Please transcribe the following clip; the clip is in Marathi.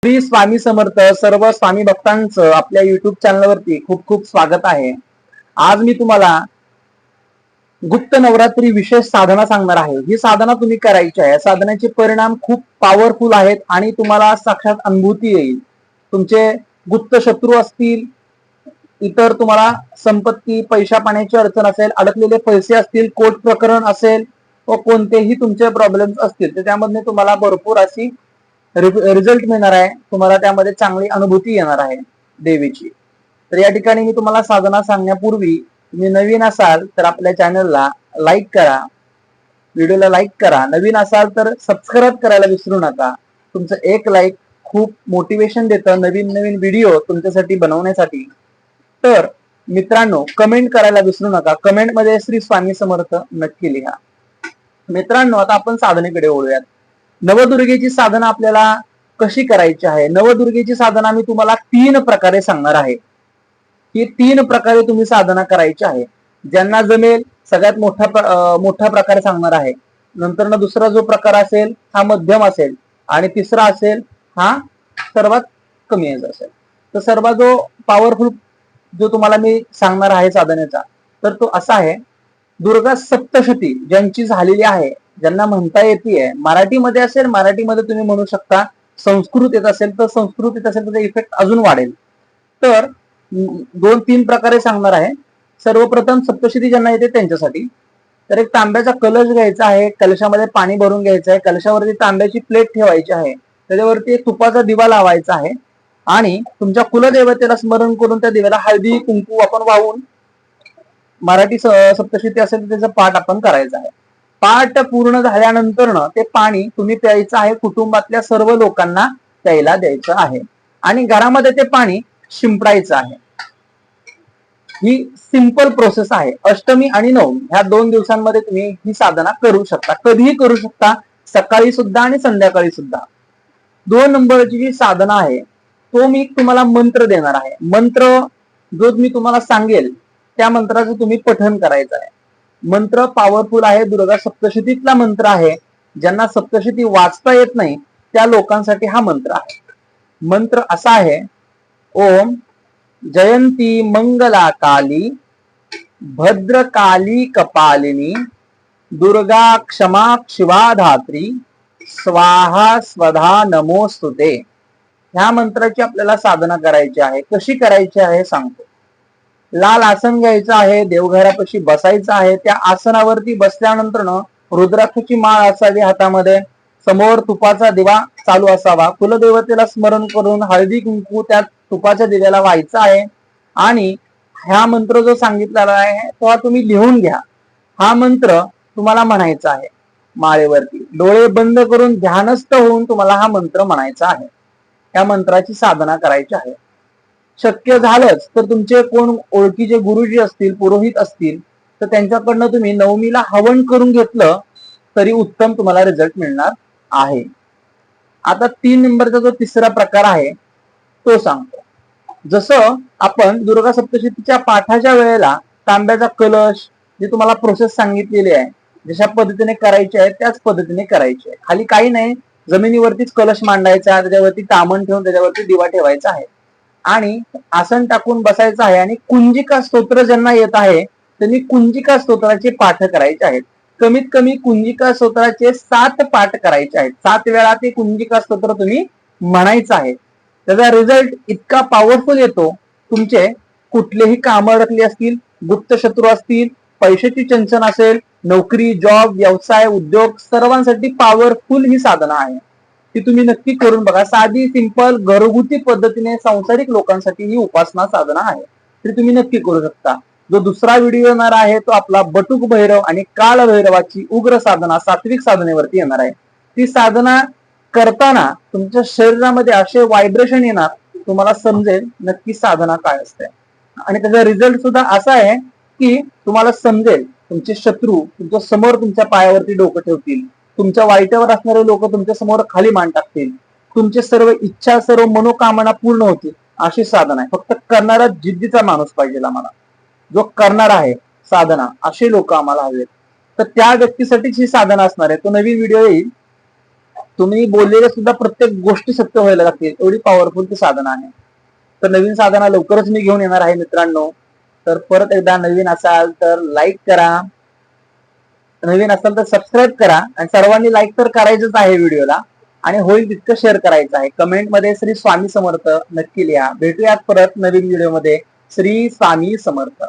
श्री स्वामी समर्थ. सर्व स्वामी भक्तांचं आपल्या युट्यूब चॅनलवरती खूप खूप स्वागत आहे. आज मी तुम्हाला गुप्त नवरात्री विशेष साधना सांगणार आहे. ही साधना तुम्ही करायची आहे. साधनेचे परिणाम खूप पॉवरफुल आहेत आणि तुम्हाला साक्षात अनुभूती येईल. तुमचे गुप्त शत्रू असतील, इतर तुम्हाला संपत्ती पैसा पाण्याची अडचण असेल, अडकलेले पैसे असतील, कोर्ट प्रकरण असेल व कोणतेही तुमचे प्रॉब्लेम्स असतील तर त्यामध्ये तुम्हाला भरपूर अशी रिझल्ट मिळणार आहे. तुम्हाला त्यामध्ये चांगली अनुभूती येणार आहे देवीची. तर या ठिकाणी मी तुम्हाला साधना सांगण्यापूर्वी तुम्ही नवीन असाल तर आपल्या चॅनलला लाईक करा, व्हिडिओला लाईक करा. नवीन असाल तर सबस्क्राईब करायला विसरू नका. तुमचं एक लाईक खूप मोटिवेशन देतं नवीन नवीन व्हिडिओ तुमच्यासाठी बनवण्यासाठी. तर मित्रांनो, कमेंट करायला विसरू नका. कमेंटमध्ये श्री स्वामी समर्थ नक्की लिहा. मित्रांनो, आता आपण साधनेकडे वळूयात. नवदुर्गेची साधना आपल्याला कशी करायची आहे? नवदुर्गेची साधना मी तुम्हाला 3 प्रकारे सांगणार आहे. ही 3 प्रकारे तुम्ही साधना करायची आहे. ज्यांना जमेल सगळ्यात मोठा प्रकार सांगणार आहे. नंतर दुसरा जो प्रकार असेल हा मध्यम असेल आणि तिसरा असेल हा सर्वात कमी असेल. तर सर्वात जो पॉवरफुल जो तुम्हाला मी सांगणार आहे साधनेचा, तर तो असा आहे. दुर्गा सप्तशती ज्यांची झालेली आहे, ज्यांना म्हणता येते, मराठीमध्ये असेल मराठीमध्ये तुम्ही म्हणू शकता, संस्कृत येत असेल तर संस्कृत येत असेल तर इफेक्ट अजून वाढेल. तर 2-3 प्रकारे सांगणार आहे. सर्वप्रथम सप्तशती ज्यांना येते त्यांच्यासाठी तर एक तांब्याचा कलश घ्यायचा आहे. कलशामध्ये पाणी भरून घ्यायचं आहे. कलशावरती तांब्याची प्लेट ठेवायची आहे. त्याच्यावरती एक तुपाचा दिवा लावायचा आहे आणि तुमच्या कुलदेवतेला स्मरण करून त्या दिव्याला हळदी कुंकू आपण वाहून, मराठी सप्तशती असेल तर त्याचा पाठ आपण करायचा आहे. पाठ पूर्ण झाल्यानंतर ते पाणी तुम्ही प्यायचं आहे. कुटुंबातल्या सर्व लोकांना प्यायला द्यायचं आहे आणि घरामध्ये ते पाणी शिंपडायचं आहे. ही सिंपल प्रोसेस आहे. अष्टमी आणि नवमी ह्या 2 दिवसांमध्ये तुम्ही ही साधना करू शकता. कधीही करू शकता, सकाळी सुद्धा आणि संध्याकाळी सुद्धा. 2 नंबरची जी साधना आहे तो मी तुम्हाला मंत्र देणार आहे. मंत्र जो मी तुम्हाला सांगेल त्या मंत्राचं तुम्ही पठण करायचं आहे. मंत्र पॉवरफुल आहे. दुर्गा सप्तशतीतला मंत्र आहे. ज्यांना सप्तशती वाचता येत नाही त्या लोकांसाठी हा मंत्र आहे. मंत्र असा आहे. ओम जयंती मंगला काली भद्रकाली कपालिनी दुर्गा क्षमा शिवा धात्री स्वाहा स्वधा नमोस्तुते. ह्या मंत्राची आपल्याला साधना करायची आहे. कशी करायची आहे सांगतो. लाल आसन घ्यायचं आहे. देवघरापाशी बसायचं आहे. त्या आसनावरती बसल्यानंतर रुद्राक्षाची माळ असावी हातामध्ये. समोर तुपाचा दिवा चालू असावा. कुलदेवतेला स्मरण करून हळदी कुंकू त्या तुपाच्या दिव्याला व्हायचं आहे आणि हा मंत्र जो सांगितलेला आहे तो तुम्ही लिहून घ्या. हा मंत्र तुम्हाला म्हणायचा आहे. माळेवरती डोळे बंद करून ध्यानस्थ होऊन तुम्हाला हा मंत्र म्हणायचा आहे. या मंत्राची साधना करायची आहे. शक्य झालंच तर तुमचे कोण ओळखीचे गुरुजी असतील, पुरोहित असतील तर त्यांच्याकडनं तुम्ही नवमीला हवन करून घेतलं तरी उत्तम तुम्हाला रिझल्ट मिळणार आहे. आता 3 नंबरचा जो तिसरा प्रकार आहे तो सांगतो. जसं आपण दुर्गा सप्तशतीच्या पाठाच्या वेळेला तांब्याचा कलश जे तुम्हाला प्रोसेस सांगितलेली आहे, जशा पद्धतीने करायची आहे त्याच पद्धतीने करायची आहे. खाली काही नाही, जमिनीवरतीच कलश मांडायचा, त्याच्यावरती तामण ठेवून त्याच्यावरती दिवा ठेवायचा आहे आणि आसन टाकून बसायचं आहे आणि कुंजिका स्तोत्र ज्यांना येत आहे त्यांनी कुंजिका स्तोत्राचे पाठ करायचे आहेत. कमीत कमी कुंजिका स्तोत्राचे 7 पाठ करायचे आहेत. 7 वेळा ते कुंजिका स्तोत्र तुम्ही म्हणायचं आहे. त्याचा रिझल्ट इतका पॉवरफुल येतो. तुमचे कुठलेही काम अडकले असतील, गुप्त शत्रू असतील, पैशाची चंचन असेल, नोकरी, जॉब, व्यवसाय, उद्योग, सर्वांसाठी पॉवरफुल ही साधना आहे. ती तुम्ही नक्की करून बघा. साधी सिंपल घरगुती पद्धतीने सांसारिक लोकांसाठी ही उपासना साधना आहे. ती तुम्ही नक्की करू शकता. जो दुसरा व्हिडिओ येणार आहे तो आपला बटुक भैरव आणि काळ भैरवाची उग्र साधना सात्विक साधनेवरती येणार आहे. ती साधना करताना तुमच्या शरीरामध्ये असे व्हायब्रेशन येणार, तुम्हाला समजेल नक्की साधना काय असते. आणि त्याचा रिझल्ट सुद्धा असा आहे की तुम्हाला समजेल तुमचे शत्रू तुमच्या समोर तुमच्या पायावरती डोकं ठेवतील. तुमच्या वाईटावर असणारे लोक तुमच्या समोर खाली मान टाकतील. तुमचे सर्व इच्छा, सर्व मनोकामना पूर्ण होतील. अशी साधना आहे. फक्त करणारा जिद्दीचा माणूस पाहिजे आम्हाला. जो करणार आहे साधना असे लोक आम्हाला हवेत. तर त्या व्यक्तीसाठीच ही साधना असणार आहे. तो नवीन व्हिडिओ येईल. तुम्ही बोललेल्या सुद्धा प्रत्येक गोष्टी सत्य व्हायला लागतील, एवढी पॉवरफुल ती साधना आहे. तर नवीन साधना लवकरच मी घेऊन येणार आहे मित्रांनो. तर परत एकदा नवीन असाल तर लाईक करा, नवीन असाल तर सबस्क्राईब करा, आणि सर्वांनी लाईक तर करायचंच आहे व्हिडिओला, आणि होईल तितकं शेअर करायचं आहे. कमेंटमध्ये श्री स्वामी समर्थ नक्की लिहा. भेटूयात परत नवीन व्हिडिओमध्ये. श्री स्वामी समर्थ.